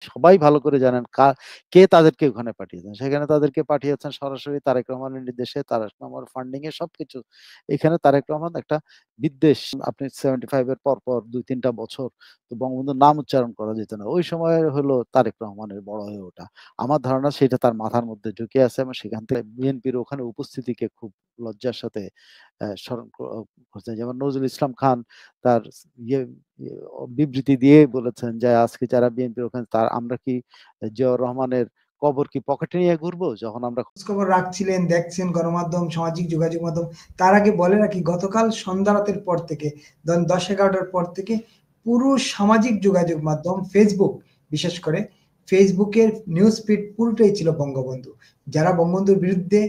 সবাই ভালো করে জানেন কে তাদেরকে ওখানে পাঠিয়েছেন। সেখানে তাদেরকে পাঠিয়েছেন সরাসরি তারেক রহমানের নির্দেশে, তারেক রহমানের ফান্ডিং এ সবকিছু। এখানে তারেক রহমান একটা বিদ্বেষ আপনি 75 এর পরপর ২-৩ টা বছর তো বঙ্গবন্ধুর নাম উচ্চারণ করা যেত না। ওই সময় হলো তারেক রহমানের বড় হয়ে ওঠা। আমার ধারণা সেটা তার মাথার মধ্যে ঢুকে আছে এবং সেখান থেকে বিএনপির ওখানে উপস্থিতিকে খুব লজ্জার সাথে স্মরণ করছেন। যেমন নজরুল ইসলাম খান তার ইয়ে ইয়ে বিবৃতি দিয়ে বলেছেন যে আজকে যারা বিএনপির ওখানে আমরা কি জিয়াউর রহমানের কবর কি পকেটে নিয়ে ঘুরবো যখন আমরা খোঁজখবর রাখছিলেন, দেখছেন গণমাধ্যম, সামাজিক যোগাযোগ মাধ্যম। তার আগে বলে রাখি গতকাল সন্ধ্যা রাতের পর থেকে 10-11টার পর থেকে পুরো সামাজিক যোগাযোগ মাধ্যম ফেসবুক, বিশেষ করে ফেসবুকের নিউজ ফিড পুরোটাই ছিল বঙ্গবন্ধু। যারা বঙ্গবন্ধুর বিরুদ্ধে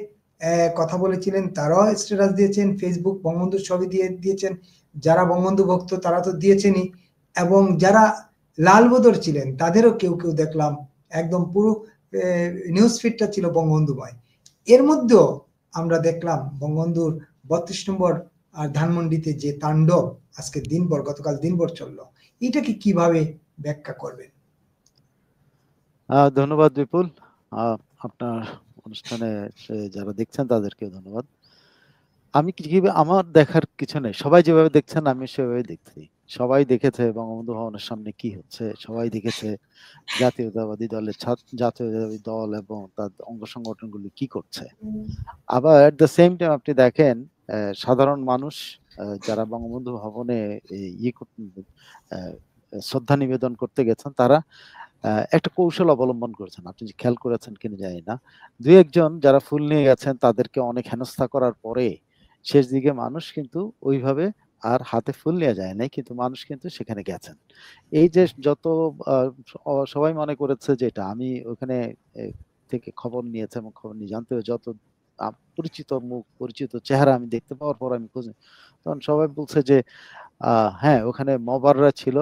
কথা বলেছিলেন তারাও স্ট্যাটাস দিয়েছেন, ফেসবুক বঙ্গবন্ধুর ছবি দিয়েছেন। যারা বঙ্গবন্ধু ভক্ত তারা তো দিয়েছেনই, এবং যারা লালবদর ছিলেন তাদেরও কেউ কেউ দেখলাম একদম পুরো নিউজ ফিডটা ছিল বঙ্গবন্ধুময়। এর মধ্যেও আমরা দেখলাম বঙ্গবন্ধুর 32 নম্বর আর ধানমন্ডিতে যে তাণ্ডব আজকে দিনভর, গতকাল দিনভর চললো, এটাকে কিভাবে ব্যাখ্যা করবেন? ধন্যবাদ বিপুল। আপনার অনুষ্ঠানে যারা দেখছেন তাদেরকে ধন্যবাদ। আমি আমার দেখার কিছু নেই। সবাই যেভাবে দেখছেন আমি সেভাবেই দেখছি। সবাই দেখেছে বঙ্গবন্ধু ভবনের সামনে কি হচ্ছে। সবাই দেখেছে জাতীয়তাবাদী দল এবং তার অঙ্গ সংগঠনগুলি কি করছে। আবার এট দ্য সেম টাইম আপনি দেখেন সাধারণ মানুষ যারা বঙ্গবন্ধু ভবনে ইয়ে শ্রদ্ধা নিবেদন করতে গেছেন তারা একটা কৌশল অবলম্বন করেছেন। আপনি যে খেয়াল করেছেন কিনা জানি না। ২-১ জন যারা ফুল নিয়ে গেছেন তাদেরকে অনেক হেনস্থা করার পরে শেষ দিকে মানুষ কিন্তু ওইভাবে আর হাতে ফুল নিয়ে যায় নাই। কিন্তু মানুষ কিন্তু সেখানে গেছেন। এই যে যত আ সবাই মনে করেছে যে এটা আমি ওখানে এ থেকে খবর নিয়েছি এবং খবর নিয়ে জানতে যত পরিচিত মুখ, পরিচিত চেহারা আমি দেখতে পাওয়ার পর আমি তখন সবাই বলছে যে হ্যাঁ, ওখানে মবাররা ছিল।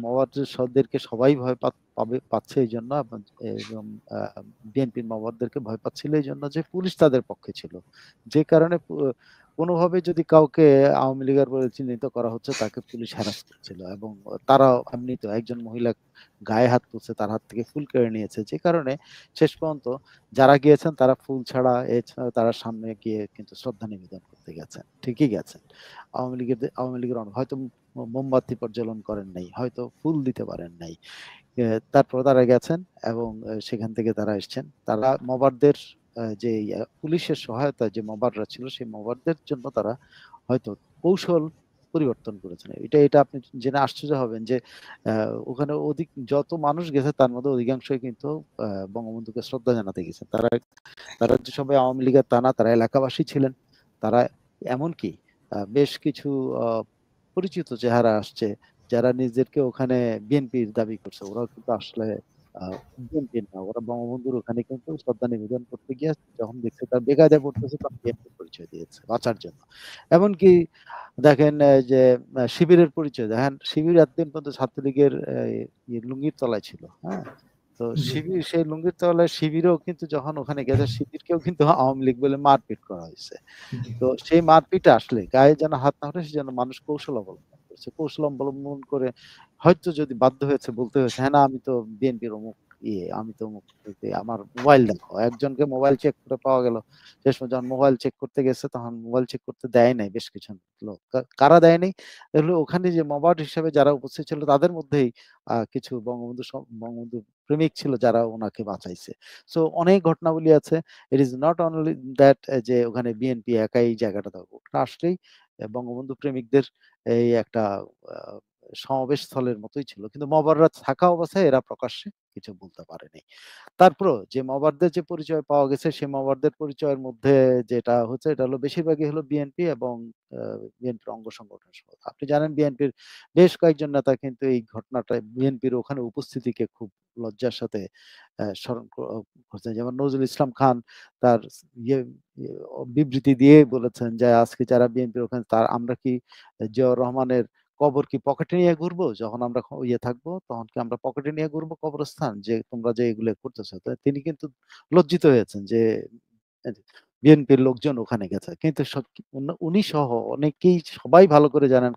মবারদেরকে সবাই ভয় পাচ্ছে এইজন্য এবং আ বিএনপির মবারদেরকে ভয় পাচ্ছিল এইজন্য যে পুলিশ তাদের পক্ষে ছিল। যে কারণে কোনোভাবে যদি কাউকে আওয়ামী লীগের বলে চিহ্নিত করা হচ্ছে তাকে পুলিশ হ্যারাস করছিল এবং তারাও এমনিতেও একজন মহিলা গায়ে হাত তুলছে, তার হাত থেকে ফুল কেড়ে নিয়েছে। যে কারণে শেষ পর্যন্ত যারা গিয়েছেন তারা ফুল ছাড়া এছাড়া তারা সামনে গিয়ে কিন্তু শ্রদ্ধা নিবেদন করতে গেছেন। ঠিকই গেছেন। আওয়ামী লীগের হয়তো মোমবাতি প্রজ্বলন করেন নাই, হয়তো ফুল দিতে পারেন নাই। তারপর তারা গেছেন এবং সেখান থেকে তারা এসছেন। তারা মবারদের যে পুলিশের সহায়তায় যে মবাররা ছিল সেই মবারদের জন্য তারা হয়তো কৌশল পরিবর্তন করেছেন। এটা আপনি জেনে আশ্চর্য হবেন যে ওখানে যত মানুষ গেছে তার মধ্যে অধিকাংশই কিন্তু বঙ্গবন্ধুকে শ্রদ্ধা জানাতে গেছেন। তারা যে সবাই আওয়ামী লীগের তা না, তারা এলাকাবাসী ছিলেন। তারা এমনকি বেশ কিছু আ পরিচিত চেহারা আসছে, যারা নিজেদেরকে ওখানে বিএনপির দাবি করছে। ওরাও কিন্তু আসলে আ বিএনপির না। ওরা বঙ্গবন্ধুর ওখানে কিন্তু শ্রদ্ধা নিবেদন করতে গিয়ে যখন দেখছে তারা বেকায়দায় পড়তেছে তখন বিএনপির পরিচয় দিয়েছে বাঁচার জন্য। এমনকি দেখেন যে শিবিরের পরিচয় দেখেন, শিবির এতদিন পর্যন্ত ছাত্রলীগের লুঙ্গির তলায় ছিল। হ্যাঁ? তো জি। সেই লুঙ্গির তলায় শিবিরও কিন্তু যখন ওখানে গেছে শিবিরকেও কিন্তু আওয়ামী লীগ বলে মারপিট করা হইছে। তো সেই মারপিটে আসলে গায়ে যেন হাত না ওঠে সেজন্য মানুষ কৌশল অবলম্বন করেছে। কৌশল অবলম্বন করে হয়তো যদি বাধ্য হয়েছে বলতে হয়েছে, "হ্যাঁ, না আমি তো বিএনপির অমুক আমি তো অমুক আমার মোবাইল দেখো।" একজনকে মোবাইল চেক করে পাওয়া গেল। শেষ পর্যন্ত যখন মোবাইল চেক করতে গেছে তখন মোবাইল চেক করতে দেয় নাই বেশ কিছু লোক। কারা দেয় নাই? এগুলো ওখানে যে মবাট হিসেবে যারা উপস্থিত ছিল তাদের মধ্যেই কিছু বঙ্গবন্ধু প্রেমিক ছিল যারা উনাকে বাঁচাইছে। সো অনেক ঘটনাবলী আছে। ইট ইস নট অনলি দ্যাট যে ওখানে বিএনপি একাই জায়গাটা দখল। ওটা আসলেই বঙ্গবন্ধু প্রেমিকদের এই একটা আ সমাবেশ স্থলের মতোই ছিল। কিন্তু মবাররা থাকা অবস্থায় এরা প্রকাশ্যে কিছু বলতে পারেনি। তারপরেও যে মবারদের যে পরিচয় পাওয়া গেছে সেই মবারদের পরিচয়ের মধ্যে যেটা হচ্ছে এটা হলো বেশিরভাগই হলো বিএনপি এবং আ বিএনপির অঙ্গ সংগঠন সহ। আপনি জানেন বিএনপির বেশ কয়েকজন নেতা কিন্তু এই ঘটনাটায় বিএনপির ওখানে উপস্থিতিকে খুব লজ্জার সাথে স্মরণ করছেন। যেমন নজরুল ইসলাম খান তার ইয়ে ইয়ে বিবৃতি দিয়ে বলেছেন যে আজকে যারা বিএনপির ওখানে আমরা কি জিয়াউর রহমানের কবর কি পকেটে নিয়ে ঘুরবো? যখন আমরা থাকবো তখন কি আমরা পকেটে নিয়ে ঘুরবো কবরস্থান? যে তোমরা যে এগুলো করতেছো। তো তিনি কিন্তু লজ্জিত হয়েছেন যে বিএনপির লোকজন ওখানে গেছে। কিন্তু উনি সহ অনেকেই সবাই ভালো করে জানেন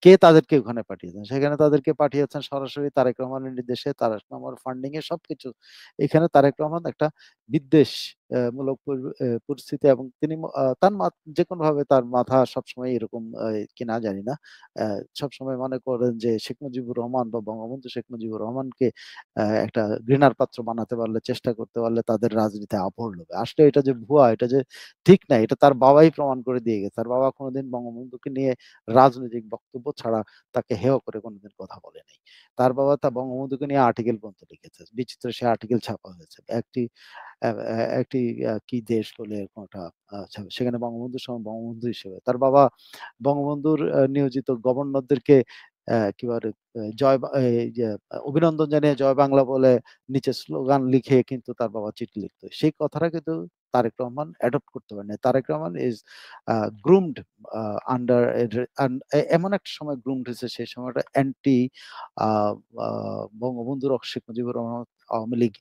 কে তাদেরকে ওখানে পাঠিয়েছেন। সেখানে তাদেরকে পাঠিয়েছেন সরাসরি তারেক রহমানের নির্দেশে, তারেক রহমানের ফান্ডিং এ সবকিছু। এখানে তারেক রহমান একটা বিদ্বেষ মূলক পরিস্থিতি, এবং তিনি তার যেকোনোভাবে তার মাথা সবসময় এরকম কিনা জানি না। সবসময় মনে করেন যে শেখ মুজিবুর রহমান বা বঙ্গবন্ধু শেখ মুজিবুর রহমানকে একটা ঘৃণার পাত্র বানাতে পারলে, চেষ্টা করতে পারলে তাদের রাজনীতি আবহর হবে। আসলে এটা যে ভুয়া, এটা যে ঠিক না, এটা তার বাবাই প্রমাণ করে দিয়ে গেছে। তার বাবা কোনোদিন বঙ্গবন্ধুকে নিয়ে রাজনৈতিক বক্তব্য ছাড়া তাকে হেয় করে কোনোদিন কথা বলে নাই। তার বাবা তার বঙ্গবন্ধুকে নিয়ে আর্টিকেল পর্যন্ত লিখেছে। বিচিত্র সে আর্টিকেল ছাপা হয়েছে। একটি কি দেশ বলে এরকম একটা সেখানে বঙ্গবন্ধুর সময় বঙ্গবন্ধু হিসেবে। তার বাবা বঙ্গবন্ধুর নিয়োজিত গভর্নরদেরকে কি বলে এই যে অভিনন্দন জানিয়ে জয় বাংলা বলে নিচে স্লোগান লিখে কিন্তু তার বাবা চিঠি লিখত। সেই কথাটা কিন্তু তারেক রহমান অ্যাডপ্ট করতে পারেনি। Tarique Rahman is groomed under এমন একটা সময় গ্রুমড হয়েছে, সেই সময়টা অ্যান্টি আ আ বঙ্গবন্ধুর শেখ মুজিবুর রহমান আওয়ামী লীগ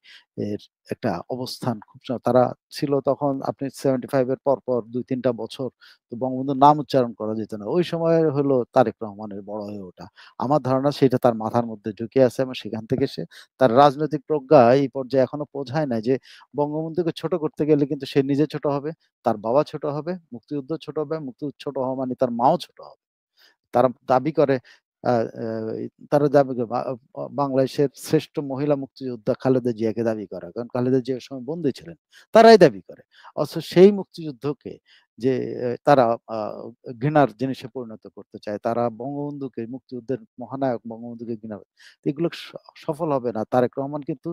এর একটা অবস্থান খুব তারা ছিল তখন। আপনি 75 এর পর ২-৩ টা বছর তো বঙ্গবন্ধুর নাম উচ্চারণ করা যেত না। ওই সময় হলো তারেক রহমানের বড় হয়ে ওঠা। আমার ধারণা সেটা তার মাথার মধ্যে ঢুকে আছে, এবং সেখান থেকে সে তার রাজনৈতিক প্রজ্ঞা এই পর্যায়ে এখনো পৌঁছায় নাই যে বঙ্গবন্ধুকে ছোট করতে গেলে কিন্তু সে নিজে ছোট হবে, তার বাবা ছোট হবে, মুক্তিযুদ্ধ ছোট হবে, মুক্তিযুদ্ধ ছোট হওয়া মানে তার মাও ছোট হবে। তারা দাবি করে আ আ তারা দাবি করে বাংলাদেশের শ্রেষ্ঠ মহিলা মুক্তিযোদ্ধা খালেদা জিয়াকে দাবি করা। কারণ খালেদা জিয়া ওই সময় বন্দী ছিলেন। তারাই দাবি করে। অথচ সেই মুক্তিযুদ্ধকে যে তারা আ ঘৃণার জিনিসে পরিণত করতে চায়। তারা বঙ্গবন্ধুকে, মুক্তিযুদ্ধের মহানায়ক বঙ্গবন্ধুকে ঘৃণা করে। এগুলো সফল হবে না। তারেক রহমান কিন্তু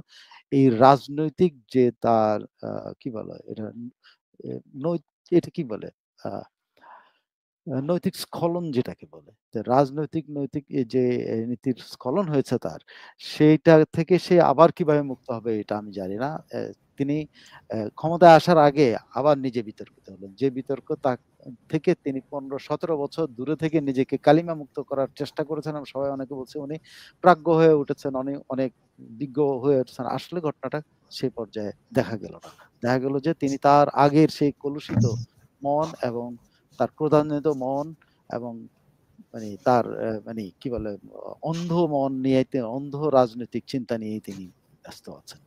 এই রাজনৈতিক যে তার কি বলে এটা এ নৈ এটা কি বলে? আ নৈতিক স্খলন যেটাকে বলে। যে রাজনৈতিক নৈতিক এই যে নীতির স্খলন হয়েছে তার, সেইটা থেকে সে আবার কিভাবে মুক্ত হবে এটা আমি জানি না। তিনি ক্ষমতায় আসার আগে আবার নিজে বিতর্কিত হলেন। যে বিতর্ক থেকে তিনি ১৫-১৭ বছর দূরে থেকে নিজেকে কালিমা মুক্ত করার চেষ্টা করেছেন, এবং সবাই অনেকে বলছে উনি প্রাজ্ঞ হয়ে উঠেছেন, অনেক বিজ্ঞ হয়ে উঠেছেন। আসলে ঘটনাটা সেই পর্যায়ে দেখা গেল না। দেখা গেল যে তিনি তার আগের সেই কলুষিত মন এবং তার ক্রোধান্বিত মন এবং তার কি বলে অন্ধ মন নিয়ে অন্ধ রাজনৈতিক চিন্তা নিয়েই তিনি ব্যস্ত আছেন।